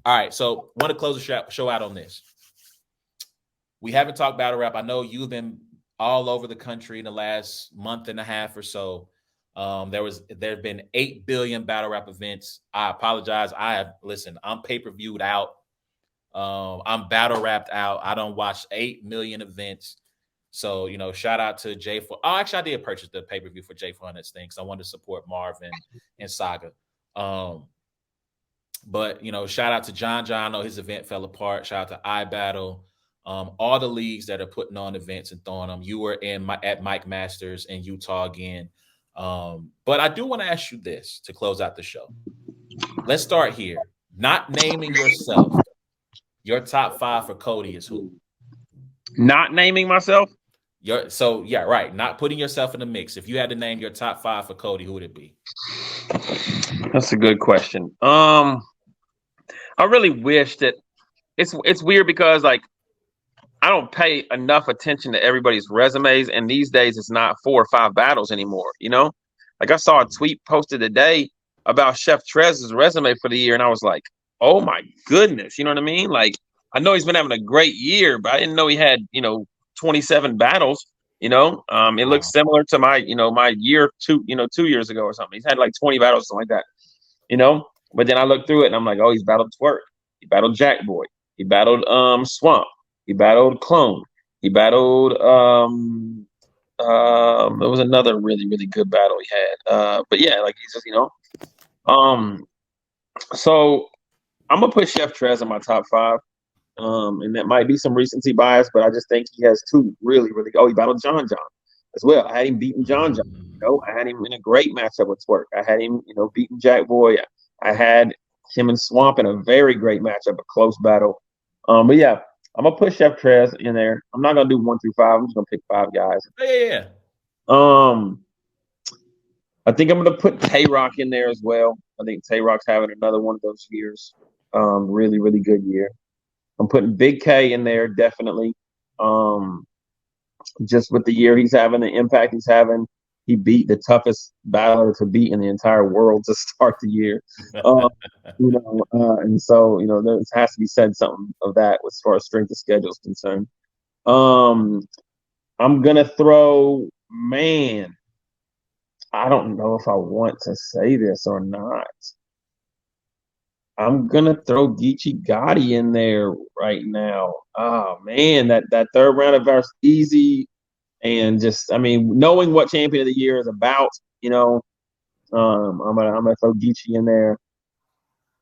All right, so want to close the show out on this. We haven't talked battle rap. I know you've been all over the country in the last month and a half or so. There have been 8 billion battle rap events. I apologize. I'm pay-per-viewed out. I'm battle rapped out. I don't watch 8 million events. So, shout out to Jay for. Oh, actually, I did purchase the pay-per-view for Jay for thing because I wanted to support Marvin and Saga. But shout out to John. I know his event fell apart. Shout out to iBattle. All the leagues that are putting on events and throwing them. You were at Mike Masters in Utah again. But I do want to ask you this to close out the show. Let's start here. Not naming yourself. Your top 5 for COTY is who? Not naming myself? Right. Not putting yourself in the mix. If you had to name your top 5 for COTY, who would it be? That's a good question. I really wish that it's weird because like I don't pay enough attention to everybody's resumes, and these days it's not 4 or 5 battles anymore. Like I saw a tweet posted today about Chef Trez's resume for the year, and I was like, oh my goodness, you know what I mean? Like I know he's been having a great year, but I didn't know he had 27 battles. It looks similar to my my year 2 years ago or something. He's had like 20 battles, something like that. But then I looked through it and I'm like, oh, he's battled Twerk, he battled Jack Boy, he battled Swamp, he battled Clone, he battled there was another really, really good battle he had. But yeah, like he's just so I'm gonna put Chef Trez in my top 5. And that might be some recency bias, but I just think he has 2 really, really. Oh, he battled John as well. I had him beating John. I had him in a great matchup with Twerk. I had him, beating Jack Boy. I had him and Swamp in a very great matchup, a close battle. But yeah, I'm gonna put Chef Trez in there. I'm not gonna do 1 through 5. I'm just gonna pick 5 guys. Yeah. I think I'm gonna put Tay-Rock in there as well. I think Tay-Rock's having another one of those years. Really, really good year. I'm putting Big K in there, definitely. Just with the year he's having, the impact he's having. He beat the toughest battler to beat in the entire world to start the year. And so, there has to be said something of that as far as strength of schedule is concerned. I'm going to throw, I don't know if I want to say this or not. I'm going to throw Geechee Gotti in there right now. Oh, man, that third round of versus Easy and just, knowing what Champion of the Year is about, I'm gonna throw Geechee in there.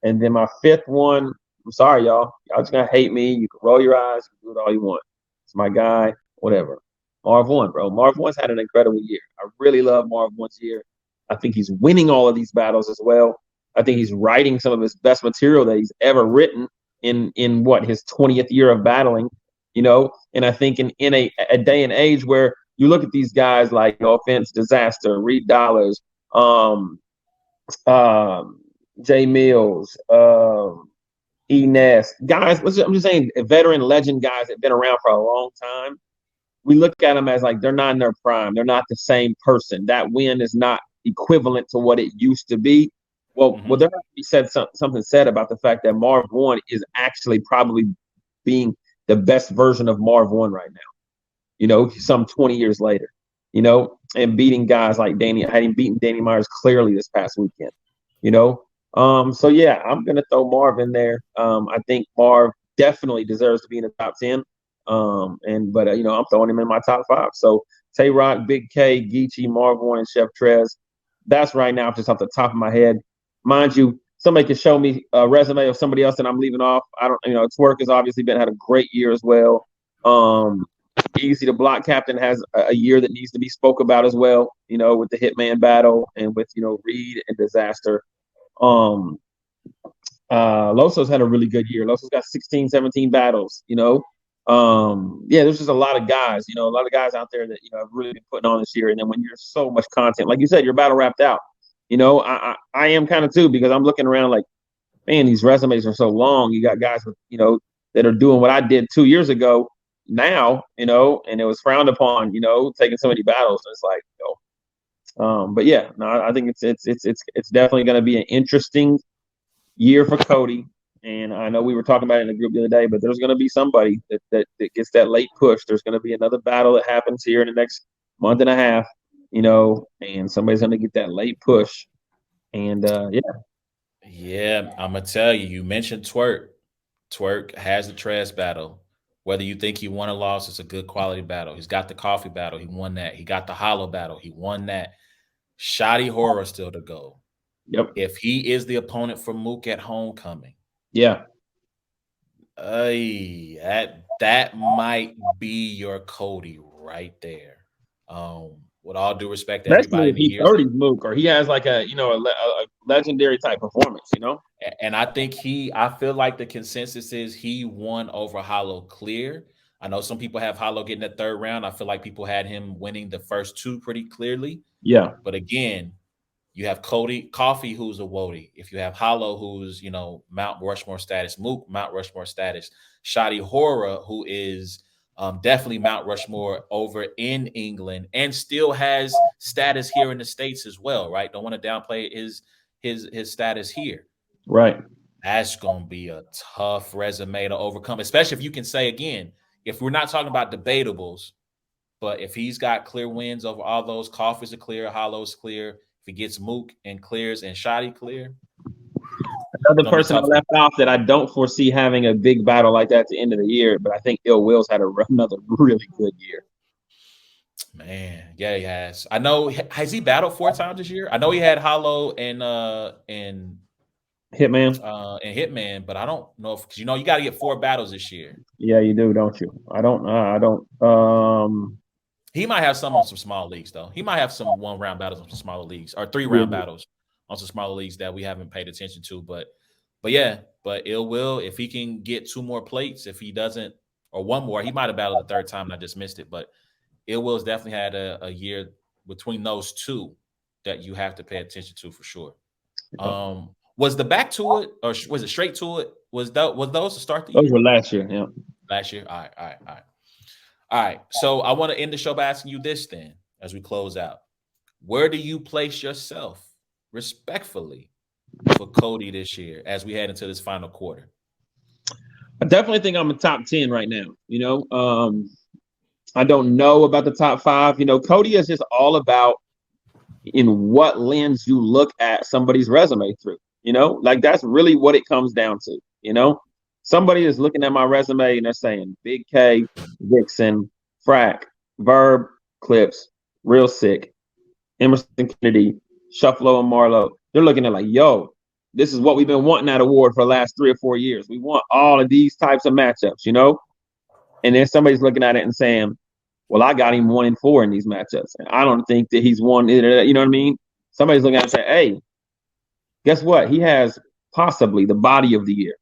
And then my 5th one, I'm sorry, y'all. Y'all just going to hate me. You can roll your eyes. You can do it all you want. It's my guy, whatever. Marv 1, bro. Marv 1's had an incredible year. I really love Marv 1's year. I think he's winning all of these battles as well. I think he's writing some of his best material that he's ever written in his 20th year of battling, and I think in a day and age where you look at these guys like No Offense, Disaster, Reed Dollars, Jay Mills, E Ness, guys, I'm just saying veteran legend guys that have been around for a long time. We look at them as like they're not in their prime. They're not the same person. That win is not equivalent to what it used to be. Well, there has to be something said about the fact that Marv 1 is actually probably being the best version of Marv 1 right now, some 20 years later, and beating guys like Danny. I had him beating Danny Myers clearly this past weekend, So, yeah, I'm going to throw Marv in there. I think Marv definitely deserves to be in the top 10. But I'm throwing him in my top 5. So, Tay-Rock, Big K, Geechee, Marv 1, and Chef Trez. That's right now just off the top of my head. Mind you, somebody can show me a resume of somebody else that I'm leaving off. I don't, Twerk has obviously had a great year as well. Easy, the block captain, has a year that needs to be spoke about as well, with the Hitman battle and with, Reed and Disaster. Loso's had a really good year. Loso's got 16, 17 battles, there's just a lot of guys, a lot of guys out there that, have really been putting on this year. And then when you're so much content, like you said, you're battle wrapped out. I am kind of too, because I'm looking around like, man, these resumes are so long. You got guys with, that are doing what I did 2 years ago now, and it was frowned upon, taking so many battles. And it's like, but yeah, no, I think it's definitely going to be an interesting year for COTY. And I know we were talking about it in the group the other day, but there's going to be somebody that gets that late push. There's going to be another battle that happens here in the next month and a half, and somebody's going to get that late push. And yeah, Yeah, I'm gonna tell you. You mentioned Twerk. Twerk has the trash battle. Whether you think he won or lost, it's a good quality battle. He's got the coffee battle. He won that. He got the hollow battle. He won that. Shoddy Horror still to go. yep, If he is the opponent for Mook at Homecoming, yeah. that might be your Cody right there. With all due respect to Especially everybody if in the he years, 30 Mook or he has like a legendary type performance. and I think I feel like the consensus is he won over Hollow clear. I know some people have Hollow getting the third round. I feel like people had him winning the first two pretty clearly. Yeah, But again, you have Cody Coffee, who's a Wody. If you have Hollow, who's Mount Rushmore status, Mook Mount Rushmore status, Shoddy Horror, who is definitely Mount Rushmore over in England, and still has status here in the States as well. Right? Don't want to downplay his status here. right. That's gonna be a tough resume to overcome, especially if you can say again, if we're not talking about debatables, but if he's got clear wins over all those, Coffees are clear, Hollow's clear. If he gets Mook and clears and Shoddy clear, it's Another gonna be person I tough. left off that I don't foresee having a big battle like that at the end of the year, but I think Ill Will's had another really good year. Man, yeah, he has. I know. Has he battled 4 times this year? I know he had Hollow Hitman. and Hitman, but I don't know if because you got to get 4 battles this year. Yeah, you do, don't you? I don't. I don't. He might have some on some small leagues though. He might have some 1 round battles on some smaller leagues or 3 round Yeah, battles on some smaller leagues that we haven't paid attention to. But yeah, but Ill Will if he can get 2 more plates, if he doesn't or one more, he might have battled the third time and I just missed it. But Ill Will's definitely had a year between those two that you have to pay attention to for sure. Was the back to it or was it straight to it? Was those to start the those year were last year. Yeah. last year? All right, all right, all right. All right. So I want to end the show by asking you this then as we close out. Where do you place yourself respectfully for COTY this year as we head into this final quarter? I definitely think I'm a top 10 right now. I don't know about the top 5. COTY is just all about in what lens you look at somebody's resume through. Like that's really what it comes down to. Somebody is looking at my resume and they're saying Big K, Vixen, Frack, Verb, Clips, Real Sick, Emerson Kennedy, Shufflo and Marlowe. They're looking at like, yo, this is what we've been wanting that award for the last 3 or 4 years. We want all of these types of matchups. And then somebody's looking at it and saying, well, I got him 1-4 in these matchups. And I don't think that he's won either. You know what I mean? Somebody's looking at it and say, hey, guess what? He has possibly the body of the year.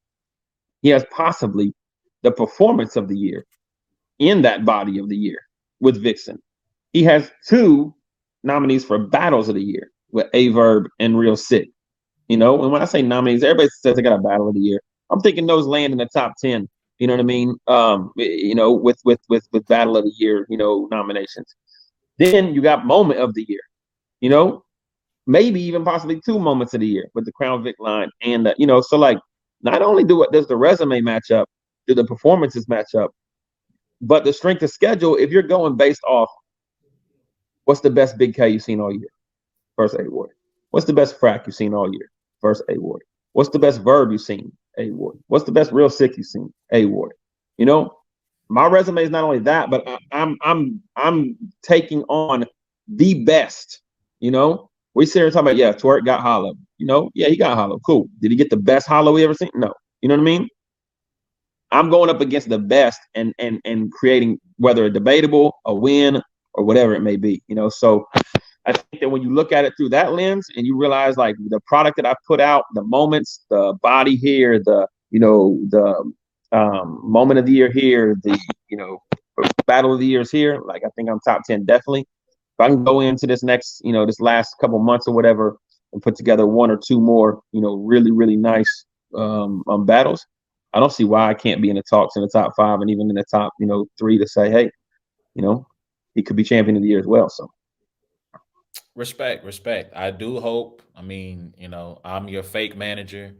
He has possibly the performance of the year in that body of the year with Vixen. He has 2 nominees for battles of the year with Averb and Real Sick. And when I say nominees, everybody says they got a battle of the year. I'm thinking those land in the top 10. You know what I mean? With battle of the year, nominations. Then you got moment of the year. Maybe even possibly 2 moments of the year with the Crown Vic line, and so like not only does the resume match up, do the performances match up, but the strength of schedule. If you're going based off what's the best Big K you've seen all year, first A award. What's the best Frack you've seen all year, first A award. What's the best Verb you've seen, A award. What's the best Real Sick you've seen, A award. My resume is not only that, but I'm taking on the best. We sit here and talk about, yeah, Twerk got hollow. Yeah, he got hollow. Cool. Did he get the best hollow we ever seen? No. You know what I mean? I'm going up against the best and creating whether a debatable, a win, or whatever it may be. So I think that when you look at it through that lens and you realize like the product that I put out, the moments, the body here, the moment of the year here, the battle of the years here, like I think I'm top 10 definitely. If I can go into this next, this last couple months or whatever and put together 1 or 2 more, really, really nice battles, I don't see why I can't be in the talks in the top 5 and even in the top, 3 to say, hey, he could be champion of the year as well. So Respect. I do hope. I mean, I'm your fake manager.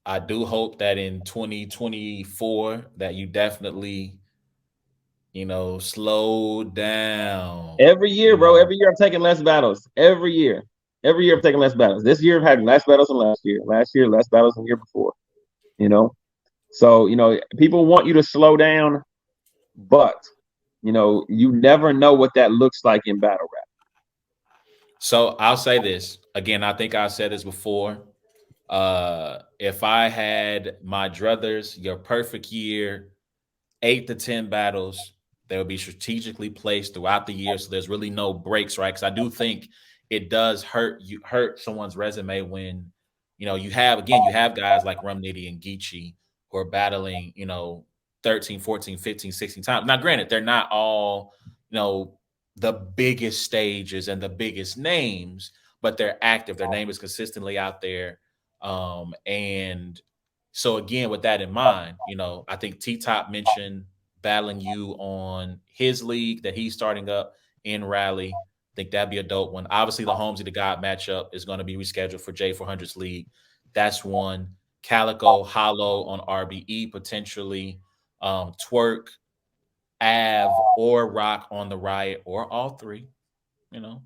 I do hope that in 2024 that you definitely, slow down. Every year, You bro. know, Every year I'm taking less battles. Every year. Every year I'm taking less battles. This year I've had less battles than last year. Last year, less battles than the year before. You know? So, people want you to slow down, but you never know what that looks like in battle rap. so I'll say this again. I think I said this before. If I had my druthers, your perfect year, 8 to 10 battles, they will be strategically placed throughout the year, so there's really no breaks, right? Because I do think it does hurt someone's resume when you have guys like Rum Nitty and Geechee who are battling 13, 14, 15, 16 times. Now, granted, they're not all you know the biggest stages and the biggest names, but they're active. Their name is consistently out there, and so again, with that in mind, I think T Top mentioned battling you on his league that he's starting up in Raleigh. I think that'd be a dope one. Obviously, the Holmesy the God matchup is going to be rescheduled for J400's league. That's one. Calico Hollow on RBE potentially. Twerk, Av, or Rock on the Riot, or all three. You know.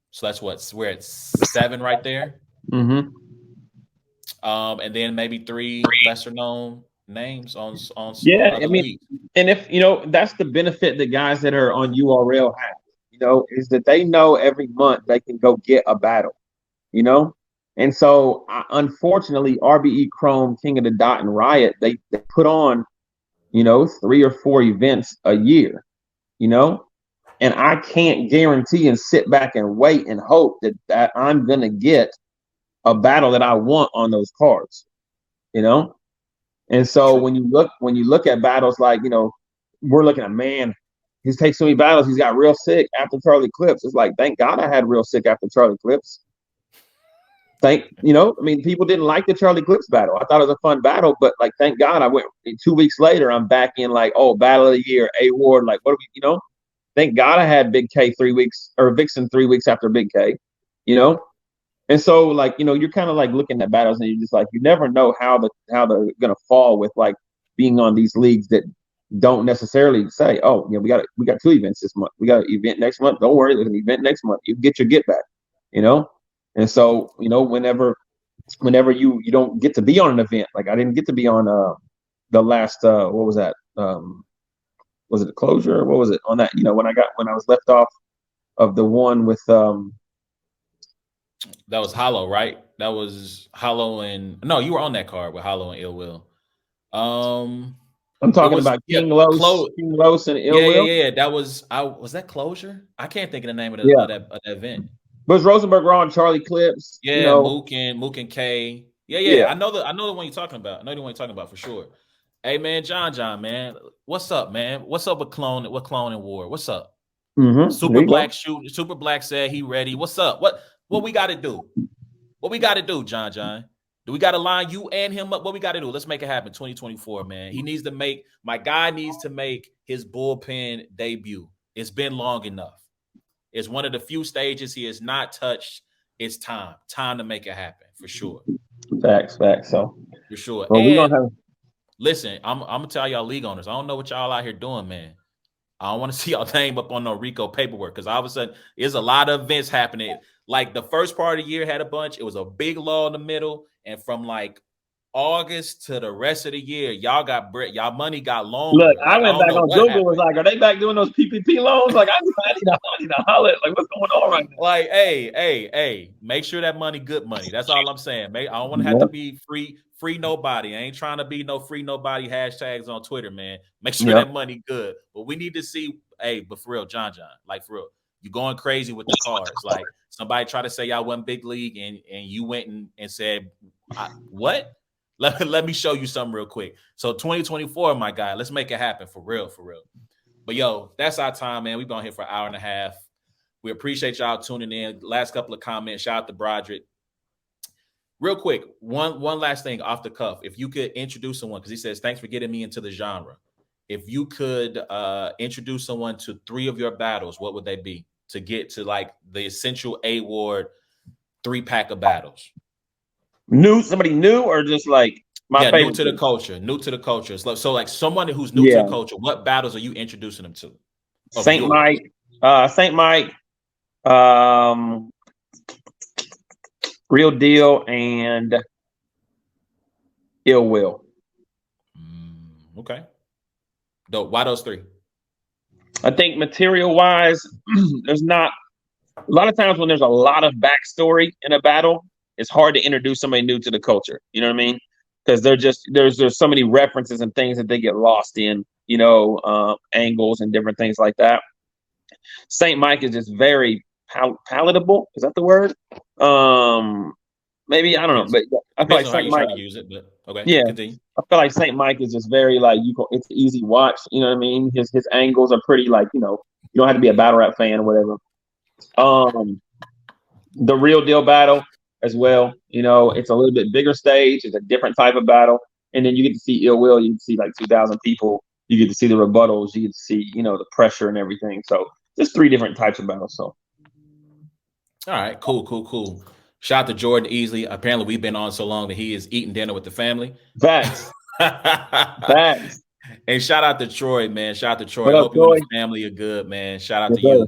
So that's what we're at 7 right there. Mm-hmm. And then maybe 3 lesser known names on Yeah, I other mean, leagues. and if that's the benefit that guys that are on URL have, is that they know every month they can go get a battle, you know? And so, unfortunately, RBE Chrome, King of the Dot, and Riot, they put on, 3 or 4 events a year, you know? And I can't guarantee and sit back and wait and hope that I'm going to get a battle that I want on those cards, you know? And so True. when you look at battles like, we're looking at, man, he's taken so many battles, he's got real sick after Charlie Clips. It's like, thank God I had real sick after Charlie Clips. I mean, people didn't like the Charlie Clips battle. I thought it was a fun battle, but like, thank God I went 2 weeks later, I'm back in like, oh, battle of the year, A-Ward, like, what do we, thank God I had Big K 3 weeks or Vixen 3 weeks after Big K, you know? And so, like, you're kind of like looking at battles, and you're just like, you never know how they're gonna fall with like being on these leagues that don't necessarily say, oh, we got 2 events this month, we got an event next month. Don't worry, there's an event next month. You get your get back, you know. And so, whenever you don't get to be on an event, like I didn't get to be on the last what was that? Was it a closure? What was it on that? When I was left off of the one with That was Hollow, right? That was Hollow and no, you were on that card with Hollow and Ill Will. Um, I'm it talking was about yeah, King Los and Ill Yeah, yeah, Will. yeah, yeah. That was that Closure? I can't think of the name of, Yeah, that event. but it's Rosenberg Raw and Charlie Clips. Yeah, Mook and K. Yeah, yeah. Yeah. I know the one you're talking about. I know the one you're talking about for sure. Hey man, John, man. What's up, man? What's up with Clone and War? What's up? There Super you go. Black shoot. Super Black said he ready. What's up? What we got to do? What we got to do, John? Do we got to line you and him up? What we got to do? Let's make it happen. 2024, man. My guy needs to make his bullpen debut. It's been long enough. It's one of the few stages he has not touched. It's time to make it happen for sure, Facts. So, for sure. well, we're And gonna have. listen, I'm gonna tell y'all league owners. I don't know what y'all out here doing, man. I don't want to see y'all name up on no Rico paperwork because all of a sudden there's a lot of events happening. Like the first part of the year had a bunch. It was a big lull in the middle, and from like August to the rest of the year, y'all money got Look, longer. I Like I went don't back know on what Google. Was happened. like, are they back doing those PPP loans? Like, I need to holler. Like, what's going on right Like, hey, make sure that money good money. That's all I'm saying. I don't want to have to now? be free nobody. I ain't trying to be no free nobody hashtags on Twitter, man. Make sure Yep. that money good. But we need to see, hey, but for real, John, like for real, you going crazy with the cards. Like somebody try to say y'all won big league and you went and said, what? Let me show you something real quick. So 2024, my guy, let's make it happen for real, for real. But yo, that's our time, man. We've been here for an hour and a half. We appreciate y'all tuning in. Last couple of comments. Shout out to Broderick. Real quick, one last thing off the cuff. If you could introduce someone, because he says, thanks for getting me into the genre. If you could introduce someone to 3 of your battles, what would they be to get to like the essential A Ward 3-pack of battles? Somebody new, or just like my Yeah, favorite? new to the culture. So like someone who's new to Yeah, the culture, what battles are you introducing them to of Saint yours? Mike, Saint Mike, um, Real Deal, and Ill Will. Okay. Dope. Why those three? I think material wise, there's not a lot of times when there's a lot of backstory in a battle, it's hard to introduce somebody new to the culture. You know what I mean? Because there's so many references and things that they get lost in. Angles and different things like that. Saint Mike is just very palatable. Is that the word? Maybe I don't know, Depends. but I feel like Depends on how Saint you're Mike. trying to use it, but okay, Yeah, continue. I feel like Saint Mike is just very like it's an easy watch. You know what I mean? His angles are pretty like you don't have to be a battle rap fan or whatever. The Real Deal battle as well. It's a little bit bigger stage. It's a different type of battle, and then you get to see Ill Will. You get to see like 2,000 people. You get to see the rebuttals. You get to see the pressure and everything. So just three different types of battles. So All right, cool. Shout out to Jordan Easley. Apparently, we've been on so long that he is eating dinner with the family. facts, facts. And shout out to Troy, man. Shout out to Troy. What I up, hope you and Troy? the family are good, man. Shout out Yes, to sir.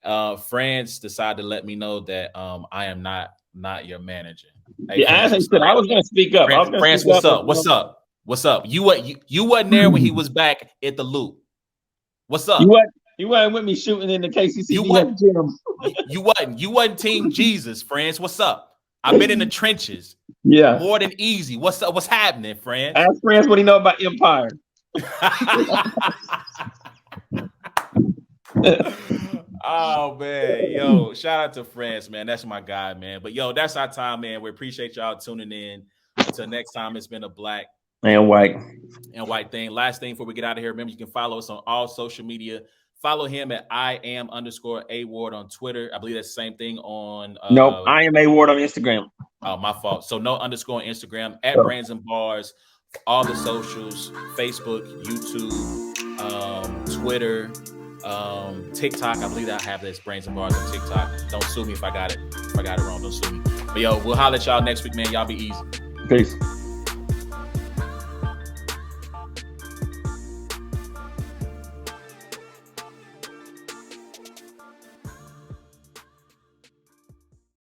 you. France decided to let me know that I am not your manager. Hey, Yeah, France, as I what's said, up? I was gonna speak up. I was gonna France, speak what's up. up? What's up? What's up? You wasn't there when he was back at the loop. What's You up? what? You weren't with me shooting in the You KCCBF what? gym. You wasn't Team Jesus, France. What's up? I've been in the trenches. Yeah. More than easy. What's up? What's happening, France? Ask France what he know about Empire. Oh man, yo, shout out to France, man. That's my guy, man. But yo, that's our time, man. We appreciate y'all tuning in. Until next time, it's been a black And white. and white thing. Last thing before we get out of here, remember you can follow us on all social media. Follow him at @IAM_A_Ward on Twitter. I believe that's the same thing on Nope. I am A Ward on Instagram. oh, my fault. So no underscore on Instagram at So, Brands and Bars, all the socials, Facebook, YouTube, Twitter, TikTok. I believe I have this Brands and Bars on TikTok. Don't sue me if I got it. If I got it wrong, don't sue me. But yo, we'll holler at y'all next week, man. Y'all be easy. peace.